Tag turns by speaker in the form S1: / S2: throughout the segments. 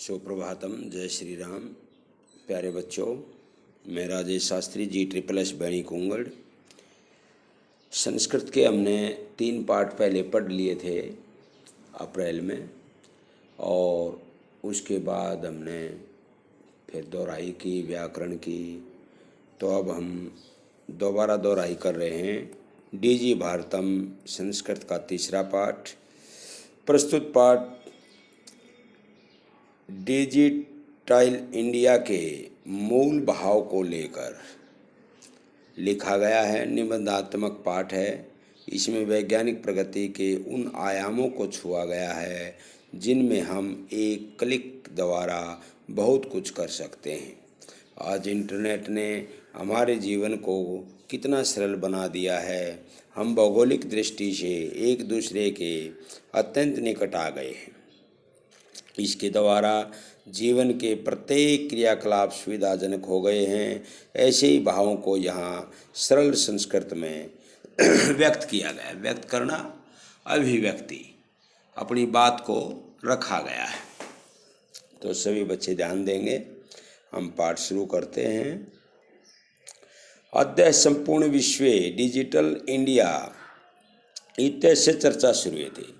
S1: सुप्रभातम, जय श्री राम। प्यारे बच्चों, मैं राजेश शास्त्री G++ बैणी कुंगड़। संस्कृत के हमने 3 पाठ पहले पढ़ लिए थे अप्रैल में, और उसके बाद हमने फिर दोहराई की, व्याकरण की। तो अब हम दोबारा दोहराई कर रहे हैं DG भारतम संस्कृत का 3रा पाठ। प्रस्तुत पाठ डिजिटल इंडिया के मूल भाव को लेकर लिखा गया है। निबंधात्मक पाठ है। इसमें वैज्ञानिक प्रगति के उन आयामों को छुआ गया है जिनमें हम एक क्लिक द्वारा बहुत कुछ कर सकते हैं। आज इंटरनेट ने हमारे जीवन को कितना सरल बना दिया है। हम भौगोलिक दृष्टि से एक दूसरे के अत्यंत निकट आ गए हैं। इसके द्वारा जीवन के प्रत्येक क्रियाकलाप सुविधाजनक हो गए हैं। ऐसे ही भावों को यहाँ सरल संस्कृत में व्यक्त किया गया है। व्यक्त करना, अभिव्यक्ति, अपनी बात को रखा गया है। तो सभी बच्चे ध्यान देंगे। हम पाठ शुरू करते हैं। अद्य संपूर्ण विश्व डिजिटल इंडिया इत्यादि से चर्चा शुरू हुई थी।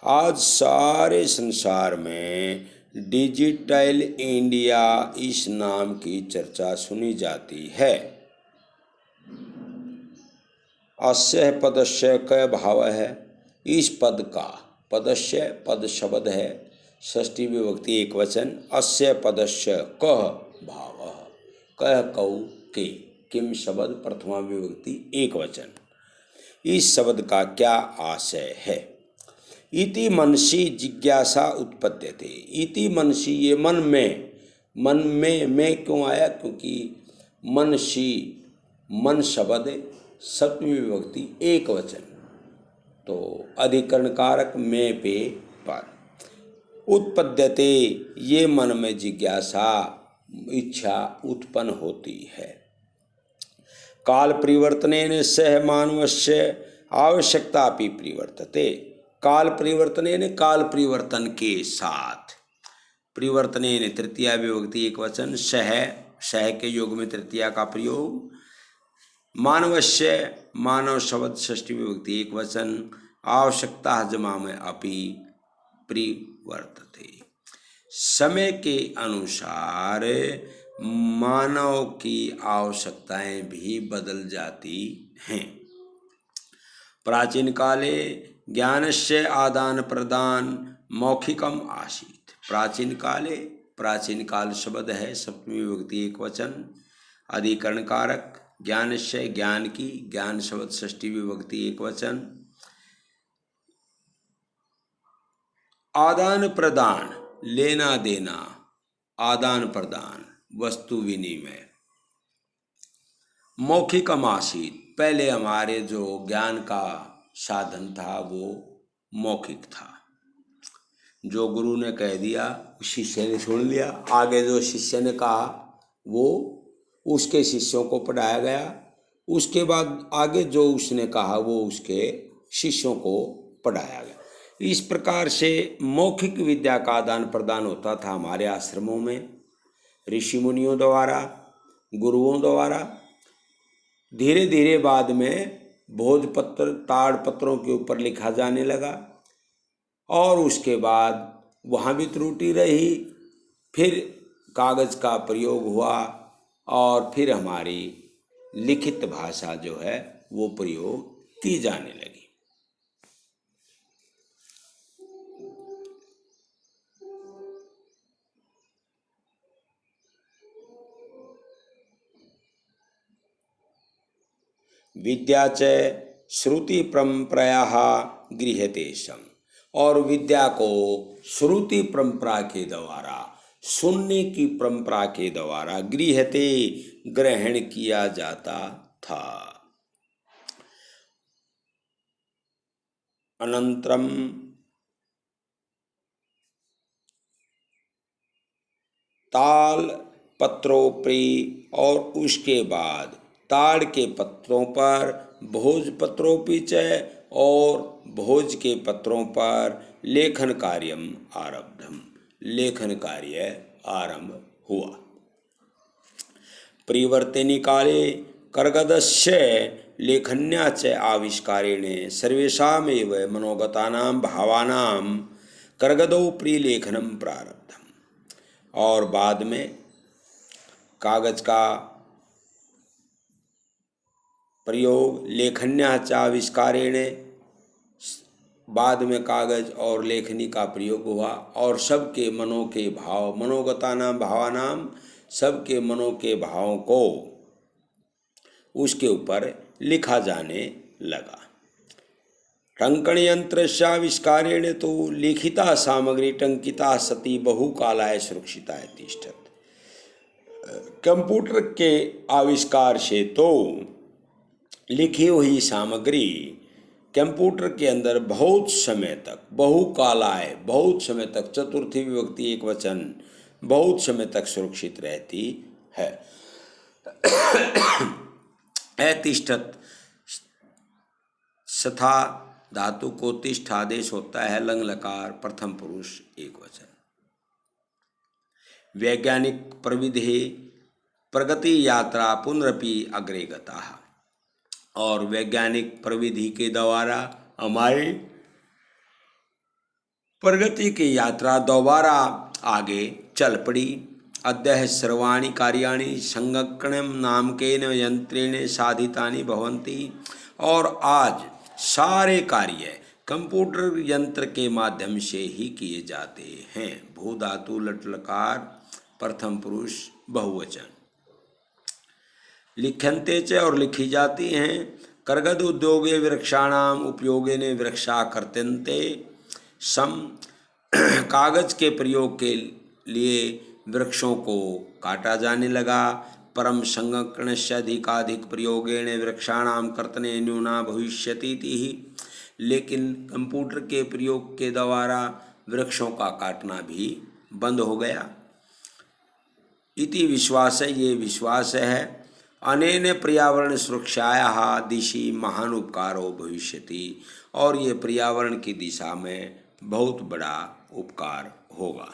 S1: आज सारे संसार में डिजिटल इंडिया इस नाम की चर्चा सुनी जाती है। अस्य पदस्य क भाव है। इस पद का, पदस्य पद शब्द है, षष्ठी विभक्ति एकवचन। अस्य पदस्य कः भाव, कः कौ के, किम शब्द प्रथमा विभक्ति एकवचन। इस शब्द का क्या आशय है। इति मनसी जिज्ञासा उत्पद्यते। इति मनसी, ये मन में क्यों आया? क्योंकि मनसी, मन शब्द सप्तमी विभक्ति एकवचन, तो अधिकरण कारक में पे पर। उत्पद्यते, ये मन में जिज्ञासा, इच्छा उत्पन्न होती है। काल परिवर्तनेन सह मानवस्य आवश्यकता अपि परिवर्तते। काल परिवर्तनेन, काल परिवर्तन के साथ, परिवर्तनेन तृतीया विभक्ति एकवचन, सह के योग में तृतीया का प्रयोग। मानवस्य, मानव शब्द षष्ठी विभक्ति एकवचन। आवश्यकता जमा में अपि परिवर्तते। समय के अनुसार मानव की आवश्यकताएं भी बदल जाती हैं। प्राचीन काले ज्ञानस्य आदान प्रदान मौखिकम आसीत्। प्राचीन काले, प्राचीन काल शब्द है सप्तमी विभक्ति एकवचन, अधिकरण कारक। ज्ञानस्य, ज्ञान की, ज्ञान शब्द षष्ठी विभक्ति एकवचन। आदान प्रदान, लेना देना, आदान प्रदान, वस्तु विनिमय। मौखिकम आसीत्, पहले हमारे जो ज्ञान का साधन था वो मौखिक था। जो गुरु ने कह दिया शिष्य ने सुन लिया। आगे जो शिष्य ने कहा वो उसके शिष्यों को पढ़ाया गया। उसके बाद आगे जो उसने कहा वो उसके शिष्यों को पढ़ाया गया। इस प्रकार से मौखिक विद्या का आदान प्रदान होता था हमारे आश्रमों में, ऋषि मुनियों द्वारा, गुरुओं द्वारा। धीरे धीरे बाद में भोजपत्र, ताड़पत्रों के ऊपर लिखा जाने लगा, और उसके बाद वहाँ भी त्रुटि रही। फिर कागज़ का प्रयोग हुआ, और फिर हमारी लिखित भाषा जो है वो प्रयोग की जाने लगी। विद्या च श्रुति परंपरायाः गृह्यते सम। और विद्या को श्रुति परंपरा के द्वारा, सुनने की परंपरा के द्वारा गृह्यते, ग्रहण किया जाता था। अनंतरम ताल पत्रोपरि, और उसके बाद ताड़ के पत्रों पर, भोजपत्रोपि च, और भोज के पत्रों पर लेखन कार्यम आरब्धम, लेखन कार्य आरंभ हुआ। परिवर्तिनी काले कर्गदस्य लेखन्या च आविष्कारेण सर्वेषामेव मनोगतानां भावानां कर्गदौ प्रियलेखनम प्रारब्धम। और बाद में कागज का प्रयोग लेखन्या च आविष्कारेण, बाद में कागज और लेखनी का प्रयोग हुआ और सबके मनों के भाव, मनोगतानां भावानां, सबके मनों के भावों को उसके ऊपर लिखा जाने लगा। टंकण यंत्र आविष्कारेण तो लिखिता सामग्री टंकिता सती बहुकालाय सुरक्षिता तिष्ठत। कंप्यूटर के आविष्कार से तो लिखी हुई सामग्री कंप्यूटर के अंदर बहुत समय तक, बहुकालाय, बहुत समय तक, चतुर्थी विभक्ति एक वचन, बहुत समय तक सुरक्षित रहती है। अतिष्ठत सथा धातु को तिष्ठ आदेश होता है, लंग लकार प्रथम पुरुष एक वचन। वैज्ञानिक प्रविधि प्रगति यात्रा पुनरपि अग्रे गता। और वैज्ञानिक प्रविधि के द्वारा हमारी प्रगति की यात्रा दोबारा आगे चल पड़ी। अद्य सर्वाणि कार्याणि संगणकं नामकेन यंत्रेण साधितानि भवन्ति। और आज सारे कार्य कंप्यूटर यंत्र के माध्यम से ही किए जाते हैं। भू धातु लट लकार प्रथम पुरुष बहुवचन। लिख्यन्ते च और लिखी जाती हैं। कर्गद उद्योगे वृक्षाणाम उपयोगेन वृक्षा कर्तन्ते सम। कागज के प्रयोग के लिए वृक्षों को काटा जाने लगा। परम संगणकस्य अधिकाधिक प्रयोगेण वृक्षाणाम कर्तने न्यूना भविष्यति। लेकिन कंप्यूटर के प्रयोग के द्वारा वृक्षों का काटना भी बंद हो गया। इति विश्वास, ये विश्वास है। अनेन पर्यावरण सुरक्षायाः दिशि महान उपकारो भविष्यति। और ये पर्यावरण की दिशा में बहुत बड़ा उपकार होगा।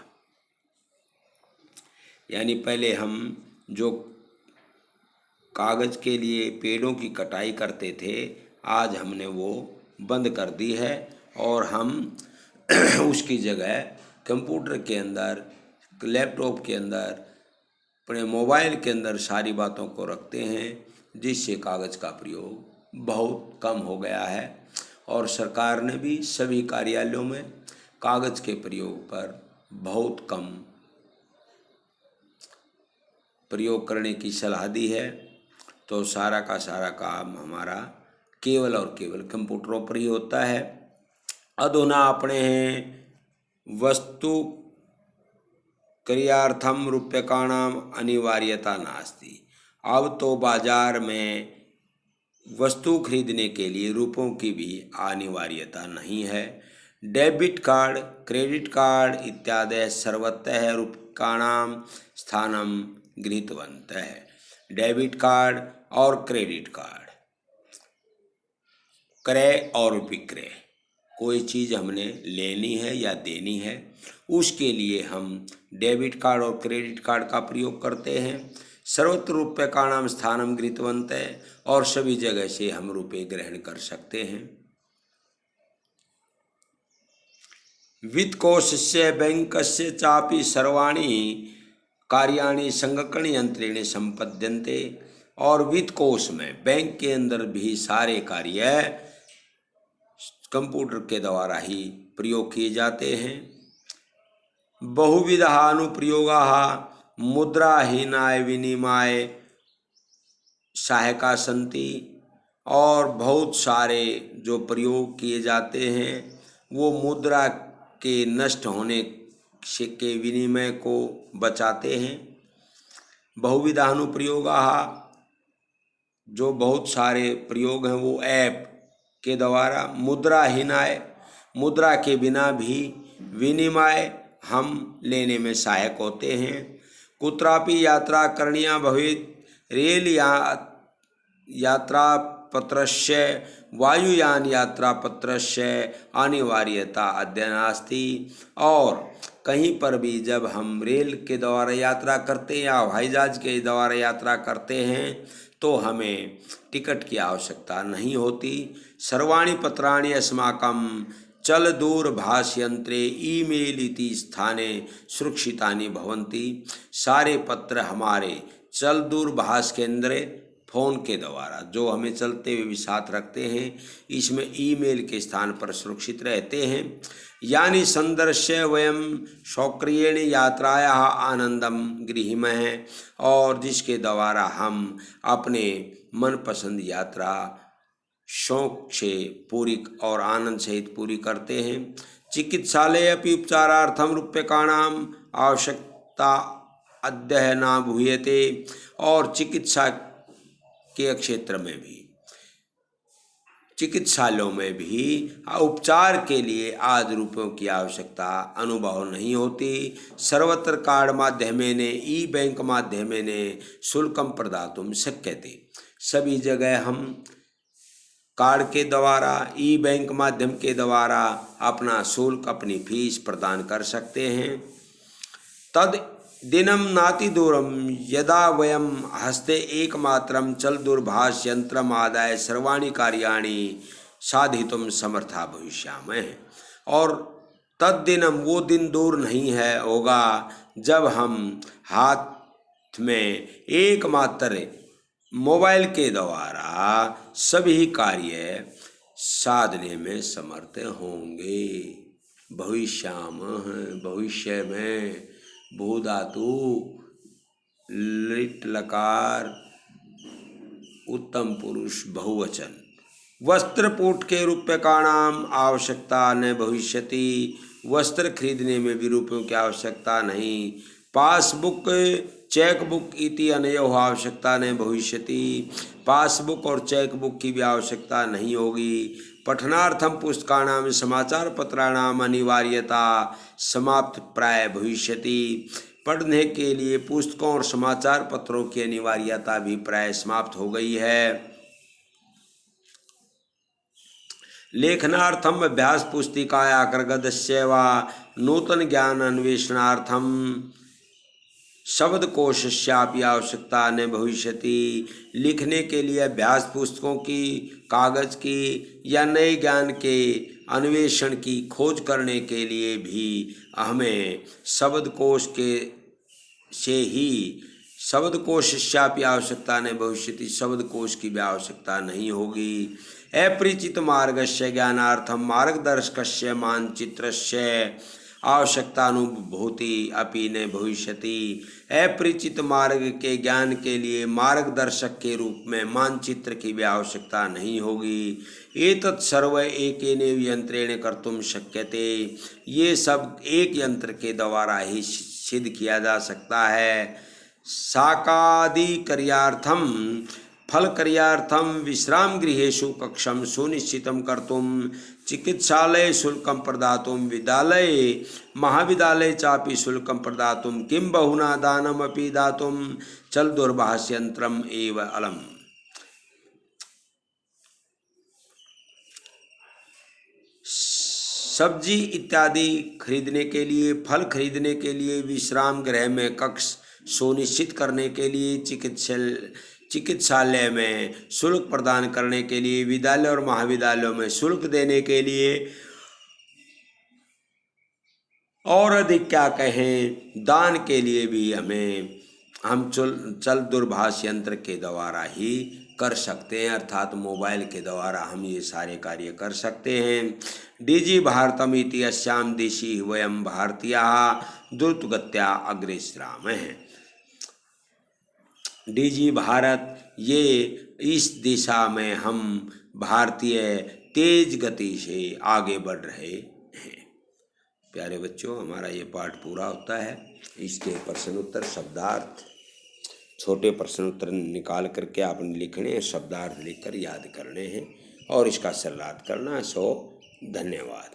S1: यानी पहले हम जो कागज के लिए पेड़ों की कटाई करते थे, आज हमने वो बंद कर दी है और हम उसकी जगह कंप्यूटर के अंदर, लैपटॉप के अंदर, अपने मोबाइल के अंदर सारी बातों को रखते हैं, जिससे कागज का प्रयोग बहुत कम हो गया है। और सरकार ने भी सभी कार्यालयों में कागज के प्रयोग पर बहुत कम प्रयोग करने की सलाह दी है। तो सारा का सारा काम हमारा केवल और केवल कंप्यूटरों पर ही होता है। अधुना अपने हैं वस्तु क्रियार्थम रूप्यकाणाम अनिवार्यता नास्ति। अब तो बाजार में वस्तु खरीदने के लिए रुपयों की भी अनिवार्यता नहीं है। डेबिट कार्ड, क्रेडिट कार्ड इत्यादि सर्वतः रूप्यकाणाम स्थानम गृहीतवन्तः। डेबिट कार्ड और क्रेडिट कार्ड, क्रय और विक्रय, कोई चीज़ हमने लेनी है या देनी है, उसके लिए हम डेबिट कार्ड और क्रेडिट कार्ड का प्रयोग करते हैं। सर्वत्र रूप्यकाणाम स्थानम गृहीतवन्तः, और सभी जगह से हम रुपये ग्रहण कर सकते हैं। वित्तकोशस्य बैंकस्य चापि सर्वाणि कार्याणि संगणक यंत्रेण संपद्यन्ते। और वित्त कोश में, बैंक के अंदर भी सारे कार्य कंप्यूटर के द्वारा ही प्रयोग किए जाते हैं। बहुविधा अनुप्रयोगाः मुद्राहीनाय विनिमय सहायका सन्ति। और बहुत सारे जो प्रयोग किए जाते हैं वो मुद्रा के नष्ट होने से के विनिमय को बचाते हैं। बहुविधा अनुप्रयोगाः, जो बहुत सारे प्रयोग हैं वो ऐप के द्वारा। मुद्राहीनाय, मुद्रा के बिना भी विनिमय हम लेने में सहायक होते हैं। कुत्रापि यात्रा करणीया भवेत्, रेल यात्रा पत्रस्य वायुयान यात्रा पत्रस्य अनिवार्यता अद्य नास्ति। और कहीं पर भी जब हम रेल के द्वारा यात्रा करते हैं या हवाई जहाज के द्वारा यात्रा करते हैं तो हमें टिकट की आवश्यकता नहीं होती। सर्वाणि पत्राणि अस्माकं चल दूरभाषयंत्रे ईमेल इति स्थाने सुरक्षितानि भवन्ति। सारे पत्र हमारे चल दूरभाष केंद्र फ़ोन के द्वारा जो हमें चलते हुए भी साथ रखते हैं, इसमें ईमेल के स्थान पर सुरक्षित रहते हैं। यानी संदर्श्य वयम स्वक्रियेण यात्रायाः आनंदम गृहीमः, और जिसके द्वारा हम अपने मनपसंद यात्रा शौक से पूरी और आनंद सहित पूरी करते हैं। चिकित्सालय अपि उपचारार्थम रूप्यकाणाम आवश्यकता अद्य न भूयते, और चिकित्सा के क्षेत्र में भी, चिकित्सालयों में भी उपचार के लिए आज रुपयों की आवश्यकता अनुभव नहीं होती। सर्वत्र कार्ड माध्यमेन ई बैंक माध्यमेन शुल्कम प्रदातुं शक्यते। सभी जगह हम कार्ड के द्वारा, ई बैंक माध्यम के द्वारा अपना शुल्क, अपनी फीस प्रदान कर सकते हैं। तद दिनम नाति दूरम यदा वयम हस्ते एकमात्रम चल दूरभाष यंत्रम आदाय सर्वाणि कार्याणि साधितुम समर्था भविष्यामः। और तद्दिनम, वो दिन दूर नहीं है होगा जब हम हाथ में एकमात्र मोबाइल के द्वारा सभी कार्य साधने में समर्थ होंगे। भविष्यामः, भविष्य में, भू धातु, लिट लकार, उत्तम पुरुष, बहुवचन। वस्त्रपूट के रूप्यकाणाम आवश्यकता न भविष्यति, वस्त्र खरीदने में भी रुपयों की आवश्यकता नहीं। पासबुक चेक बुक इति अनयोः आवश्यकता न भविष्यति, पासबुक और चेक बुक की भी आवश्यकता नहीं होगी। पठनार्थम पुस्तकानाम समाचार पत्राणाम अनिवार्यता समाप्त प्राय भविष्यति, पढ़ने के लिए पुस्तकों और समाचार पत्रों की अनिवार्यता भी प्राय समाप्त हो गई है। लेखनार्थम अभ्यास पुस्तिकाया कर्गदस्य वा नूतन ज्ञान अन्वेषणार्थम शब्दकोशस्यापि आवश्यकता न भविष्यति, लिखने के लिए अभ्यास पुस्तकों की, कागज की या नए ज्ञान के अन्वेषण की खोज करने के लिए भी हमें शब्दकोश के से ही शब्दकोशस्यापि आवश्यकता न भविष्यति, शब्दकोश की भी आवश्यकता नहीं होगी। अपरिचित मार्गस्य ज्ञानार्थम मार्गदर्शकस्य मानचित्रस्य आवश्यकतानुभूति अपि न भविष्यति, अपरिचित मार्ग के ज्ञान के लिए मार्गदर्शक के रूप में मानचित्र की भी आवश्यकता नहीं होगी। एतत् सर्व एकेनैव यंत्रेण कर्तुं शक्यते, ये सब एक यंत्र के द्वारा ही सिद्ध किया जा सकता है। साकादि कार्यार्थम फल कार्यार्थम विश्राम गृहेषु कक्षम सुनिश्चितं कर्तुं चिकित्सालय शुल्कं प्रदातुं विद्यालये महाविद्यालये चापि शुल्कं प्रदातुं किं बहुना दानमपि दातुं चल दूरभाषयंत्रम एव अलम्। सब्जी इत्यादि खरीदने के लिए, फल खरीदने के लिए, विश्राम गृह में कक्ष सुनिश्चित करने के लिए, चिकित्सालय में शुल्क प्रदान करने के लिए, विद्यालय और महाविद्यालयों में शुल्क देने के लिए, और अधिक क्या कहें, दान के लिए भी हम चल दूरभाष यंत्र के द्वारा ही कर सकते हैं, अर्थात मोबाइल के द्वारा हम ये सारे कार्य कर सकते हैं। डीजी भारतम इति अस्याम देशी वयम भारतीयाः द्रुतगत्या अग्रेसरामः। डीजी भारत, ये इस दिशा में हम भारतीय तेज गति से आगे बढ़ रहे हैं। प्यारे बच्चों, हमारा ये पाठ पूरा होता है। इसके प्रश्न उत्तर, शब्दार्थ, छोटे प्रश्न उत्तर निकाल करके आपने लिखने हैं, शब्दार्थ लिखकर याद करने हैं और इसका सरलार्थ करना है। सो धन्यवाद।